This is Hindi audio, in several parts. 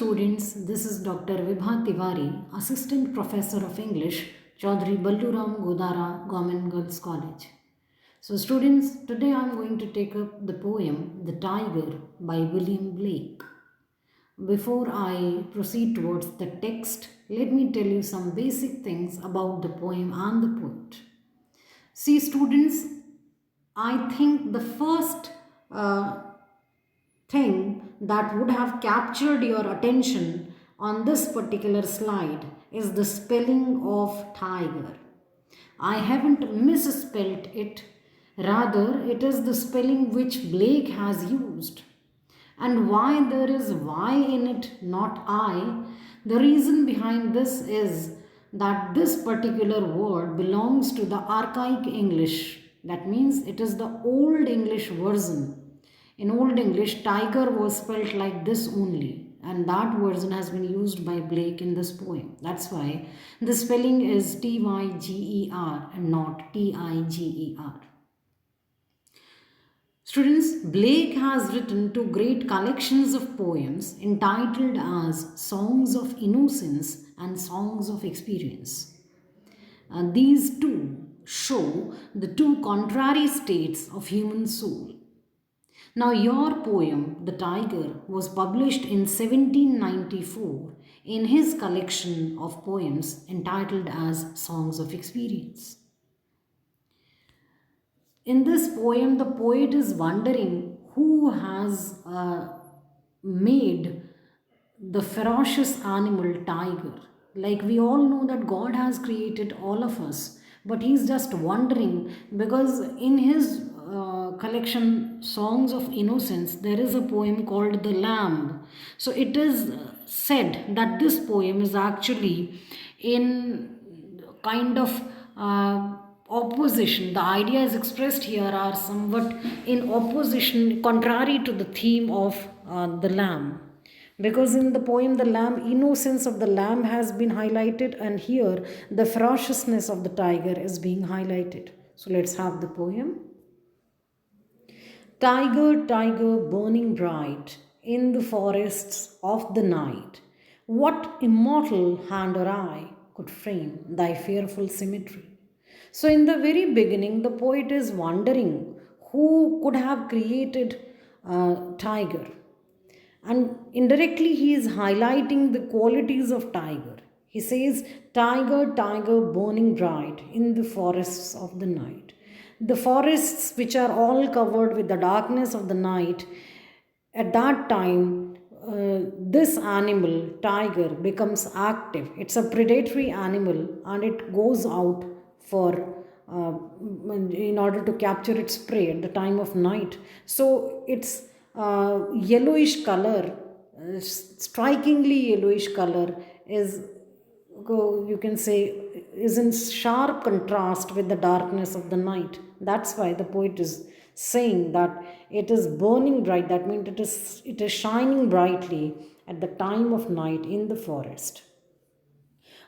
students, this is Dr. Vibha Tiwari, Assistant Professor of English, Chaudhry Balluram Godara Government Girls College. So students, today I am going to take up the poem The Tiger by William Blake. Before I proceed towards the text, let me tell you some basic things about the poem and the poet. See students, I think the first thing that would have captured your attention on this particular slide is the spelling of tiger. I haven't misspelled it, rather, it is the spelling which Blake has used. And why there is Y in it, not I? The reason behind this is that this particular word belongs to the archaic English. That means it is the Old English version. In Old English, tiger was spelled like this only, and that version has been used by Blake in this poem. That's why the spelling is Tyger and not Tiger. Students, Blake has written two great collections of poems entitled as Songs of Innocence and Songs of Experience. These two show the two contrary states of human soul. Now, your poem, The Tiger, was published in 1794 in his collection of poems entitled as Songs of Experience. In this poem, the poet is wondering who has made the ferocious animal tiger. Like we all know that God has created all of us, but he's just wondering because in his collection Songs of Innocence, there is a poem called The Lamb. So it is said that this poem is actually in kind of opposition. The ideas expressed here are somewhat in opposition, contrary to the theme of the lamb. Because in the poem, the lamb, innocence of the lamb has been highlighted, and here the ferociousness of the tiger is being highlighted. So let's have the poem. Tiger, tiger, burning bright in the forests of the night, what immortal hand or eye could frame thy fearful symmetry? So, in the very beginning, the poet is wondering who could have created tiger. And indirectly, he is highlighting the qualities of tiger. He says, Tiger, tiger, burning bright in the forests of the night. The forests, which are all covered with the darkness of the night, at that time, this animal, tiger, becomes active. It's a predatory animal and it goes out for in order to capture its prey at the time of night. So its yellowish color, strikingly yellowish color, is you can say is in sharp contrast with the darkness of the night. That's why the poet is saying that it is burning bright. That means it is shining brightly at the time of night in the forest.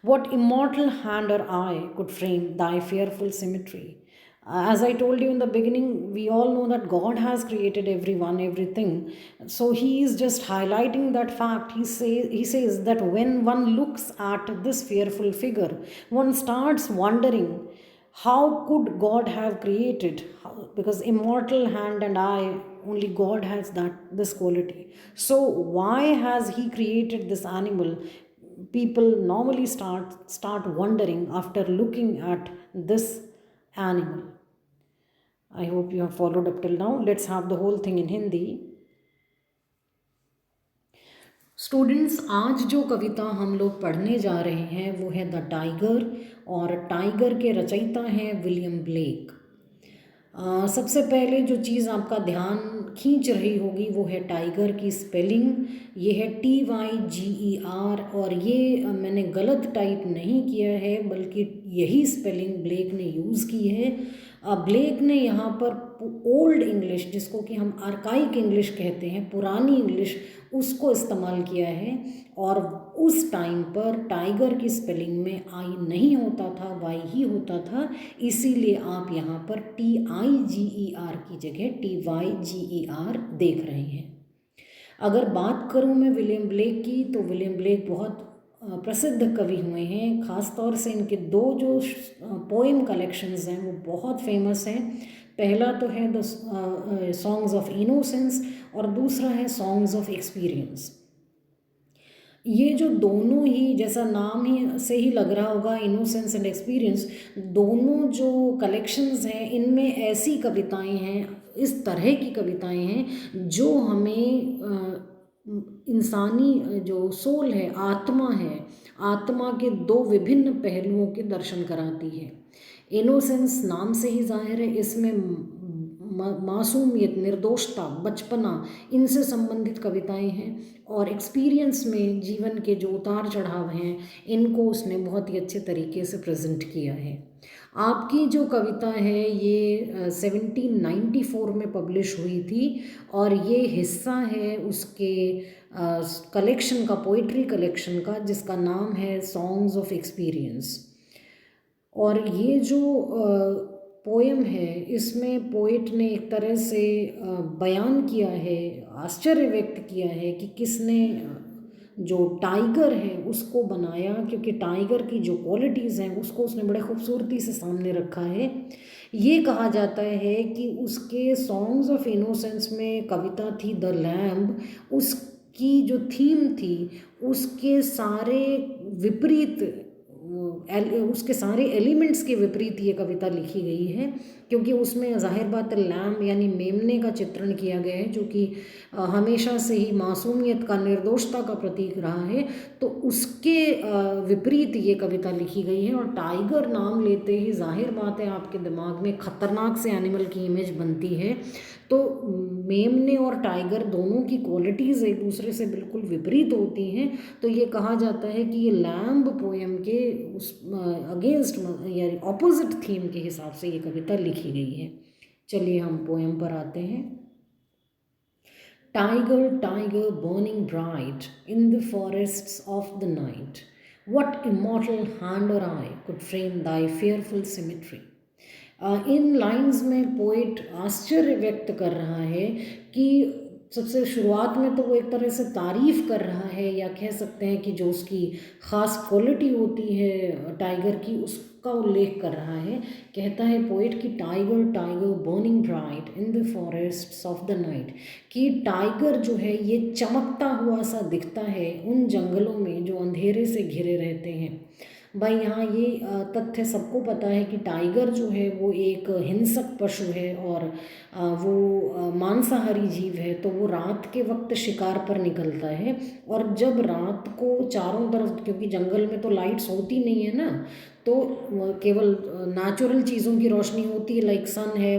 What immortal hand or eye could frame thy fearful symmetry? As I told you in the beginning, we all know that God has created everyone, everything. So he is just highlighting that fact. He says that when one looks at this fearful figure, one starts wondering, how could God have created? Because immortal hand and eye, only God has this quality. So why has he created this animal? People normally start wondering after looking at this animal. I hope you have followed up till now. Let's have the whole thing in Hindi. Students, आज जो कविता हम लोग पढ़ने जा रहे हैं वो है द टाइगर, और टाइगर के रचयिता हैं विलियम ब्लेक। सबसे पहले जो चीज़ आपका ध्यान खींच रही होगी वो है टाइगर की स्पेलिंग। ये है TYGER, और ये मैंने गलत टाइप नहीं किया है, बल्कि यही स्पेलिंग ब्लेक ने यूज़ की है। ब्लेक ने यहाँ पर ओल्ड इंग्लिश, जिसको कि हम आर्काइक इंग्लिश कहते हैं, पुरानी इंग्लिश, उसको इस्तेमाल किया है। और उस टाइम पर टाइगर की स्पेलिंग में आई नहीं होता था, वाई ही होता था, इसीलिए आप यहाँ पर TIGER की जगह TYGER देख रहे हैं। अगर बात करूँ मैं विलियम ब्लेक की, तो विलियम ब्लेक बहुत प्रसिद्ध कवि हुए हैं। ख़ास तौर से इनके दो जो पोएम कलेक्शंस हैं वो बहुत फेमस हैं। पहला तो है द सॉन्ग्स ऑफ इनोसेंस और दूसरा है सॉन्ग्स ऑफ एक्सपीरियंस। ये जो दोनों ही, जैसा नाम ही से ही लग रहा होगा, इनोसेंस एंड एक्सपीरियंस, दोनों जो कलेक्शंस हैं इनमें ऐसी कविताएं हैं, इस तरह की कविताएं हैं जो हमें इंसानी जो सोल है, आत्मा है, आत्मा के दो विभिन्न पहलुओं के दर्शन कराती है। इनोसेंस नाम से ही जाहिर है, इसमें मासूमियत, निर्दोषता, बचपना, इनसे संबंधित कविताएं हैं। और एक्सपीरियंस में जीवन के जो उतार चढ़ाव हैं इनको उसने बहुत ही अच्छे तरीके से प्रेजेंट किया है। आपकी जो कविता है ये 1794 में पब्लिश हुई थी और ये हिस्सा है उसके कलेक्शन का, पोइट्री कलेक्शन का, जिसका नाम है सॉन्ग्स ऑफ एक्सपीरियंस। और ये जो पोएम है इसमें पोइट ने एक तरह से बयान किया है, आश्चर्य व्यक्त किया है कि किसने जो टाइगर है उसको बनाया, क्योंकि टाइगर की जो क्वालिटीज़ हैं उसको उसने बड़े खूबसूरती से सामने रखा है। ये कहा जाता है कि उसके सॉन्ग्स ऑफ इनोसेंस में कविता थी द लैम्ब, उसकी जो थीम थी उसके सारे विपरीत, उसके सारे एलिमेंट्स के विपरीत ये कविता लिखी गई है, क्योंकि उसमें जाहिर बात लैम्ब यानी मेमने का चित्रण किया गया है, जो कि हमेशा से ही मासूमियत का, निर्दोषता का प्रतीक रहा है। तो उसके विपरीत ये कविता लिखी गई है। और टाइगर नाम लेते ही जाहिर बात है आपके दिमाग में खतरनाक से एनिमल की इमेज बनती है। तो मेमने और टाइगर दोनों की क्वालिटीज़ एक दूसरे से बिल्कुल विपरीत होती हैं। तो ये कहा जाता है कि ये लैम्ब पोएम के उस अगेंस्ट यानी ऑपोजिट थीम के हिसाब से ये कविता लिखी गई है। चलिए हम पोएम पर आते हैं। Tiger tiger burning bright in the forests of the night, what immortal hand or eye could frame thy fearful symmetry। In lines में पोइट आश्चर्य व्यक्त कर रहा है कि सबसे शुरुआत में तो वो एक तरह से तारीफ़ कर रहा है, या कह सकते हैं कि जो उसकी ख़ास क्वालिटी होती है टाइगर की उसका उल्लेख कर रहा है। कहता है पोइट कि tiger tiger burning bright in the forests of the night, कि टाइगर जो है ये चमकता हुआ सा दिखता है उन जंगलों में जो अंधेरे से घिरे रहते हैं। भाई यहाँ ये तथ्य सबको पता है कि टाइगर जो है वो एक हिंसक पशु है और वो मांसाहारी जीव है। तो वो रात के वक्त शिकार पर निकलता है, और जब रात को चारों तरफ, क्योंकि जंगल में तो लाइट्स होती नहीं है ना, तो केवल नेचुरल चीज़ों की रोशनी होती है, लाइक सन है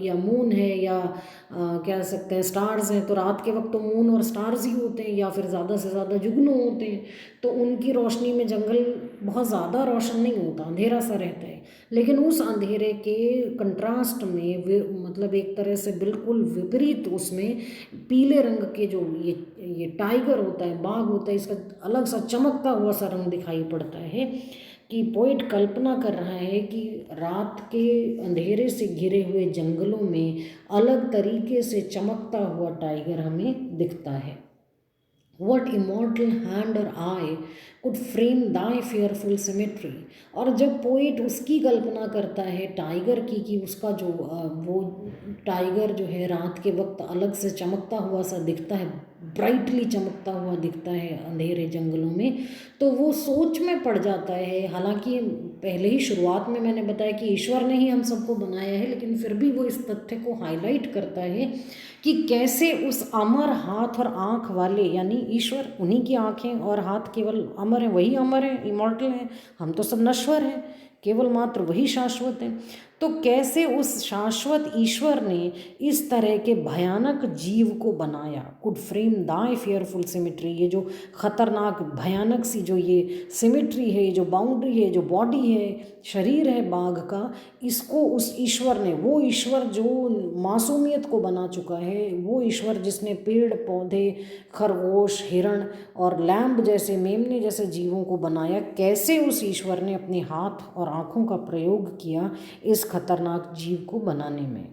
या मून है या कह सकते हैं स्टार्स हैं। तो रात के वक्त तो मून और स्टार्स ही होते हैं, या फिर ज़्यादा से ज़्यादा जुगनू होते हैं। तो उनकी रोशनी में जंगल बहुत ज़्यादा रोशन नहीं होता, अंधेरा सा रहता है। लेकिन उस अंधेरे के कंट्रास्ट में मतलब एक तरह से बिल्कुल विपरीत उसमें पीले रंग के जो ये टाइगर होता है, बाघ होता है, इसका अलग सा चमकता हुआ सा रंग दिखाई पड़ता है। कि पोइट कल्पना कर रहा है कि रात के अंधेरे से घिरे हुए जंगलों में अलग तरीके से चमकता हुआ टाइगर हमें दिखता है। What immortal hand or eye could frame thy fearful symmetry। और जब पोइट उसकी कल्पना करता है टाइगर की, कि उसका जो वो टाइगर जो है रात के वक्त अलग से चमकता हुआ सा दिखता है, ब्राइटली चमकता हुआ दिखता है अंधेरे जंगलों में, तो वो सोच में पड़ जाता है। हालांकि पहले ही शुरुआत में मैंने बताया कि ईश्वर ने ही हम सबको बनाया है, लेकिन फिर भी वो इस तथ्य को हाईलाइट करता है कि कैसे उस अमर हाथ और आँख वाले, यानी ईश्वर, उन्हीं की आँखें और हाथ केवल अमर हैं, वही अमर हैं, इमॉर्टल हैं, हम तो सब नश्वर हैं, केवल मात्र वही शाश्वत हैं। तो कैसे उस शाश्वत ईश्वर ने इस तरह के भयानक जीव को बनाया। Could frame Dai fearful symmetry, ये जो खतरनाक भयानक सी जो ये सिमिट्री है, ये जो बाउंड्री है, जो बॉडी है, शरीर है बाघ का, इसको उस ईश्वर ने, वो ईश्वर जो मासूमियत को बना चुका है, वो ईश्वर जिसने पेड़ पौधे, खरगोश, हिरण और लैम्ब जैसे, मेमने जैसे जीवों को बनाया, कैसे उस ईश्वर ने अपने हाथ और आँखों का प्रयोग किया इस खतरनाक जीव को बनाने में।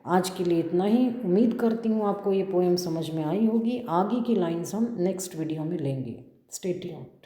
आज के लिए इतना ही। उम्मीद करती हूँ आपको ये पोएम समझ में आई होगी। आगे की लाइन्स हम नेक्स्ट वीडियो में लेंगे। Stay tuned.